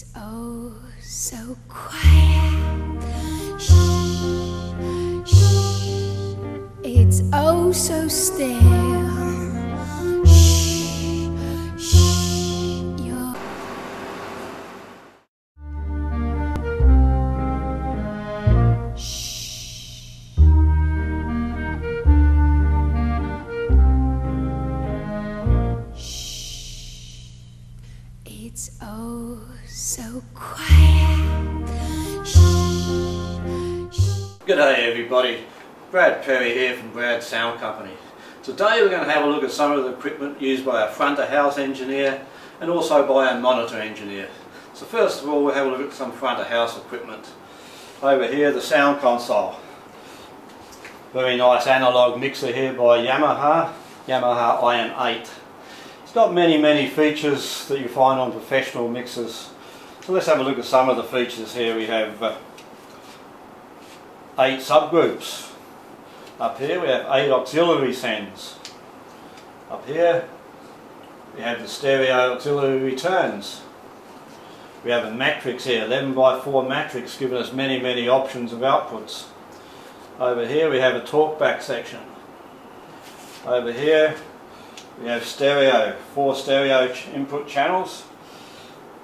It's oh so quiet. Shh, shh. It's oh so still. Shh, shh. You're shh. Shh. It's oh so quiet. Shh, shh. Good day everybody, Brad Perry here from Brad's Sound Company. Today we're going to have a look at some of the equipment used by our front of house engineer and also by our monitor engineer. So first of all we'll have a look at some front of house equipment. Over here the sound console. Very nice analog mixer here by Yamaha IM8. It's got many features that you find on professional mixers. So let's have a look at some of the features here. We have 8 subgroups. Up here we have 8 auxiliary sends. Up here we have the stereo auxiliary returns. We have a matrix here, 11 by 4 matrix, giving us many options of outputs. Over here we have a talkback section. Over here we have stereo, 4 stereo input channels,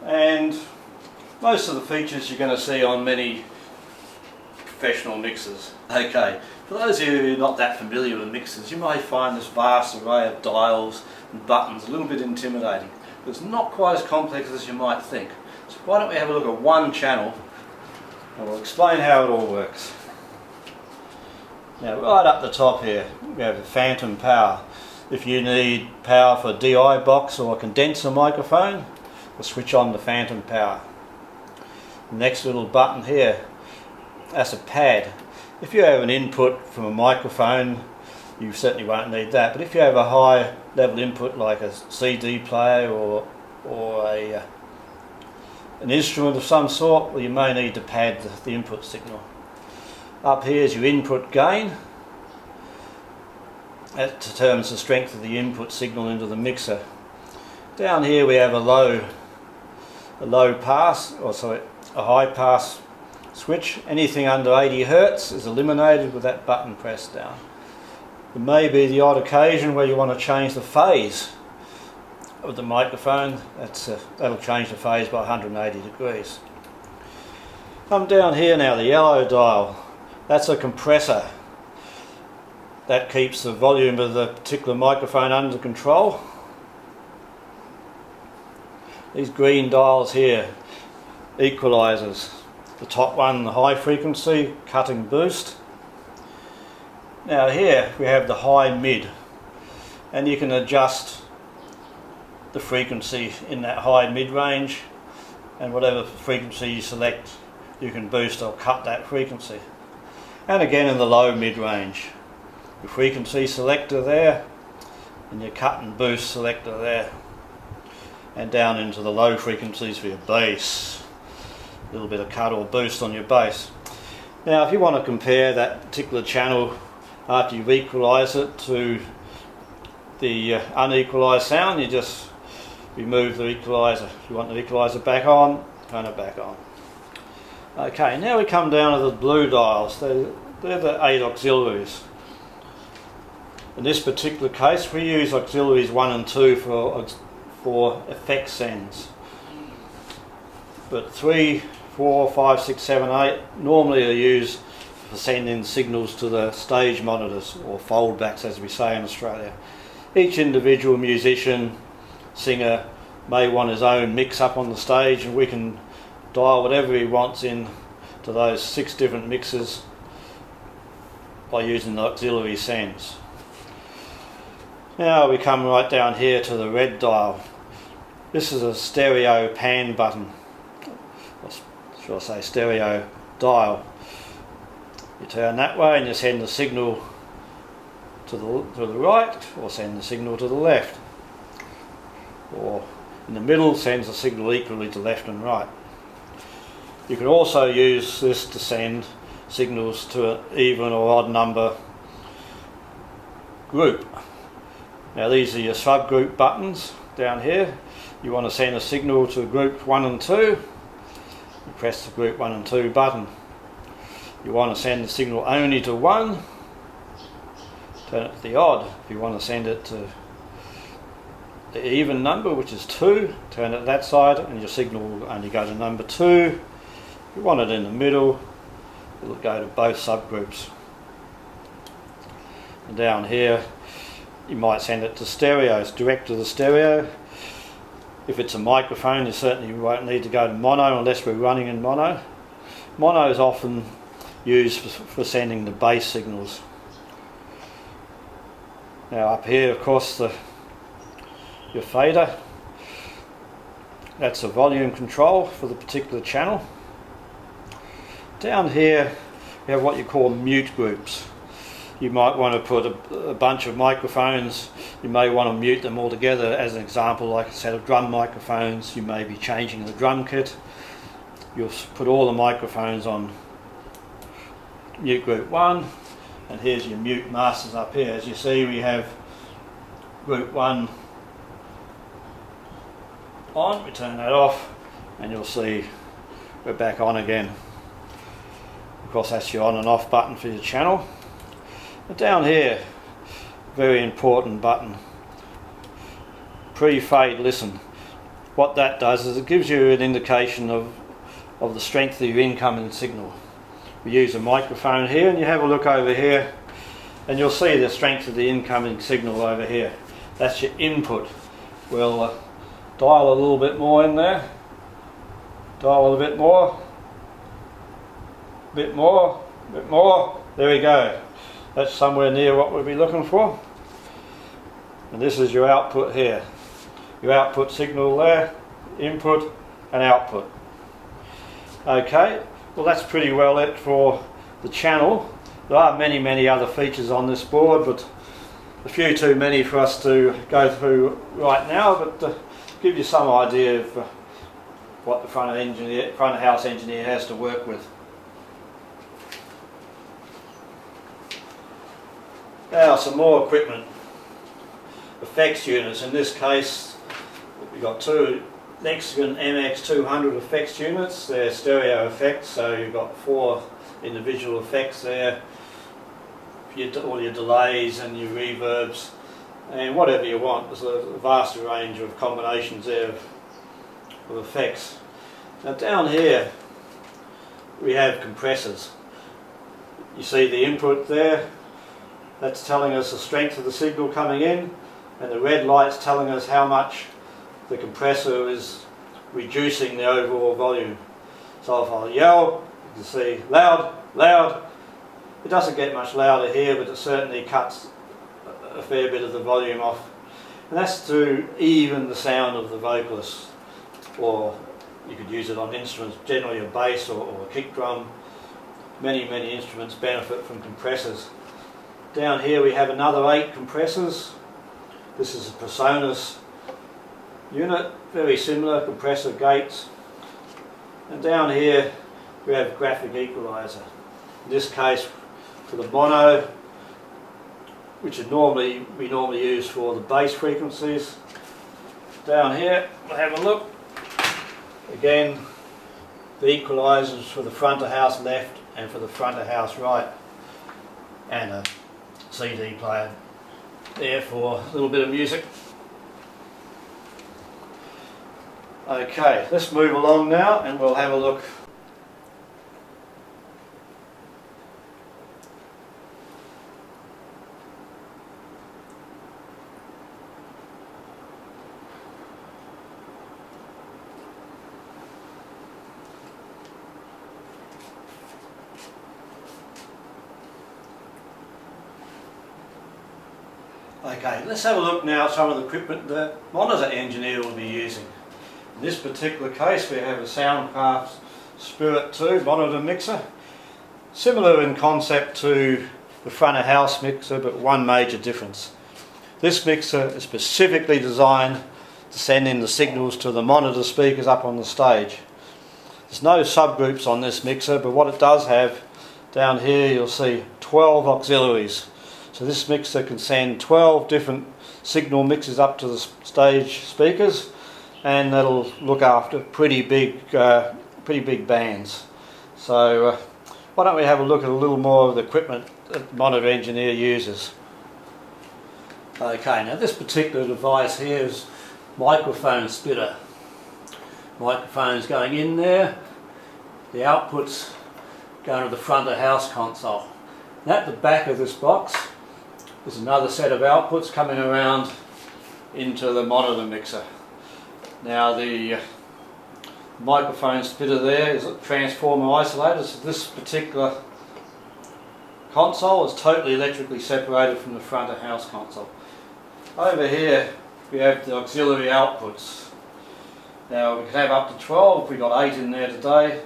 and most of the features you're going to see on many professional mixers. Okay, for those of you who are not that familiar with mixers, you may find this vast array of dials and buttons a little bit intimidating, but it's not quite as complex as you might think. So why don't we have a look at one channel and we'll explain how it all works. Now right up the top here we have the phantom power. If you need power for a DI box or a condenser microphone, we'll switch on the phantom power. The next little button here, that's a pad. If you have an input from a microphone, you certainly won't need that, but if you have a high level input like a CD player or an instrument of some sort, well, you may need to pad the input signal. Up here is your input gain. That determines the strength of the input signal into the mixer. Down here we have a high pass switch. Anything under 80 Hz is eliminated with that button pressed down. There may be the odd occasion where you want to change the phase of the microphone. That'll change the phase by 180 degrees. Come down here now, the yellow dial. That's a compressor. That keeps the volume of the particular microphone under control. These green dials here, equalizers. The top one, the high frequency, cut and boost. Now here we have the high mid, and you can adjust the frequency in that high mid range, and whatever frequency you select you can boost or cut that frequency. And again in the low mid range, your frequency selector there and your cut and boost selector there, and down into the low frequencies for your bass, a little bit of cut or boost on your bass. Now if you want to compare that particular channel after you've equalised it to the unequalised sound, you just remove the equaliser. If you want the equaliser back on, turn it back on. Okay, now we come down to the blue dials. They're the 8 auxiliaries. In this particular case we use auxiliaries 1 and 2 for effect sends. But 3, 4, 5, 6, 7, 8 normally are used for sending signals to the stage monitors, or foldbacks as we say in Australia. Each individual musician, singer may want his own mix up on the stage, and we can dial whatever he wants in to those 6 different mixes by using the auxiliary sends. Now we come right down here to the red dial. This is a stereo pan button, or should I say stereo dial. You turn that way and you send the signal to the right, or send the signal to the left, or in the middle sends the signal equally to left and right. You can also use this to send signals to an even or odd number group. Now these are your subgroup buttons down here. You want to send a signal to group 1 and 2, press the group 1 and 2 button. You want to send the signal only to 1, turn it to the odd. If you want to send it to the even number, which is 2, turn it to that side and your signal will only go to number 2. If you want it in the middle, it will go to both subgroups. And down here you might send it to stereo, it's direct to the stereo. If it's a microphone, you certainly won't need to go to mono unless we're running in mono. Mono is often used for sending the bass signals. Now up here, of course, your fader, that's a volume control for the particular channel. Down here we have what you call mute groups. You might want to put a bunch of microphones, you may want to mute them all together. As an example, like a set of drum microphones, you may be changing the drum kit. You'll put all the microphones on mute group 1, and here's your mute masters up here. As you see, we have group 1 on, we turn that off and you'll see we're back on again. Of course, that's your on and off button for your channel. But down here, very important button, pre-fade listen. What that does is it gives you an indication of the strength of your incoming signal. We use a microphone here, and you have a look over here and you'll see the strength of the incoming signal over here. That's your input. We'll dial a little bit more in there, dial a bit more, bit more, bit more, there we go. That's somewhere near what we'll be looking for. And this is your output here. Your output signal there, input and output. Okay, well that's pretty well it for the channel. There are many other features on this board, but a few too many for us to go through right now, but give you some idea of what the front of house engineer has to work with. Now some more equipment. Effects units. In this case we've got two Lexicon MX200 effects units. They're stereo effects, so you've got 4 individual effects there. All your delays and your reverbs and whatever you want. There's a vast range of combinations there of effects. Now down here we have compressors. You see the input there, that's telling us the strength of the signal coming in, and the red light's telling us how much the compressor is reducing the overall volume. So if I yell, you can see loud, loud. It doesn't get much louder here, but it certainly cuts a fair bit of the volume off. And that's to even the sound of the vocalist, or you could use it on instruments, generally a bass or a kick drum. Many instruments benefit from compressors. Down here we have another 8 compressors. This is a PreSonus unit, very similar, compressor gates. And down here we have graphic equalizer. In this case for the mono, which we normally use for the bass frequencies. Down here we'll have a look. Again, the equalizers for the front of house left and for the front of house right, and a CD player there for a little bit of music. Okay, let's move along now and we'll have a look. Okay, let's have a look now at some of the equipment the monitor engineer will be using. In this particular case we have a Soundcraft Spirit 2 monitor mixer. Similar in concept to the front of house mixer, but one major difference. This mixer is specifically designed to send in the signals to the monitor speakers up on the stage. There's no subgroups on this mixer, but what it does have, down here you'll see 12 auxiliaries. So this mixer can send 12 different signal mixes up to the stage speakers, and that'll look after pretty big pretty big bands. So why don't we have a look at a little more of the equipment that monitor engineer uses. Okay, now this particular device here is microphone splitter. Microphone's going in there, the outputs going to the front of house console. And at the back of this box is another set of outputs coming around into the monitor mixer. Now the microphone splitter there is a transformer isolator, so this particular console is totally electrically separated from the front of house console. Over here we have the auxiliary outputs. Now we can have up to 12, we've got 8 in there today,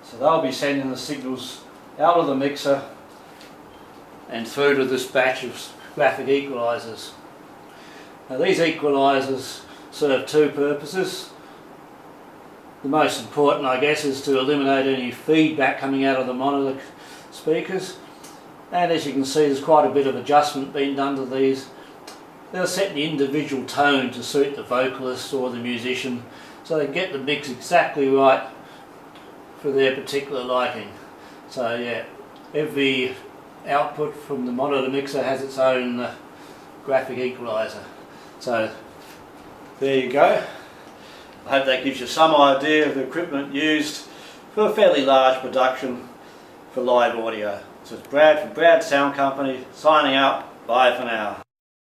so they'll be sending the signals out of the mixer and through to this batch of graphic equalizers. Now these equalizers serve two purposes. The most important, I guess, is to eliminate any feedback coming out of the monitor speakers, and as you can see there's quite a bit of adjustment being done to these. They'll set the individual tone to suit the vocalist or the musician, so they get the mix exactly right for their particular liking. So yeah, every output from the monitor mixer has its own graphic equalizer. So there you go. I hope that gives you some idea of the equipment used for a fairly large production for live audio. So it's Brad from Brad Sound Company signing out. Bye for now.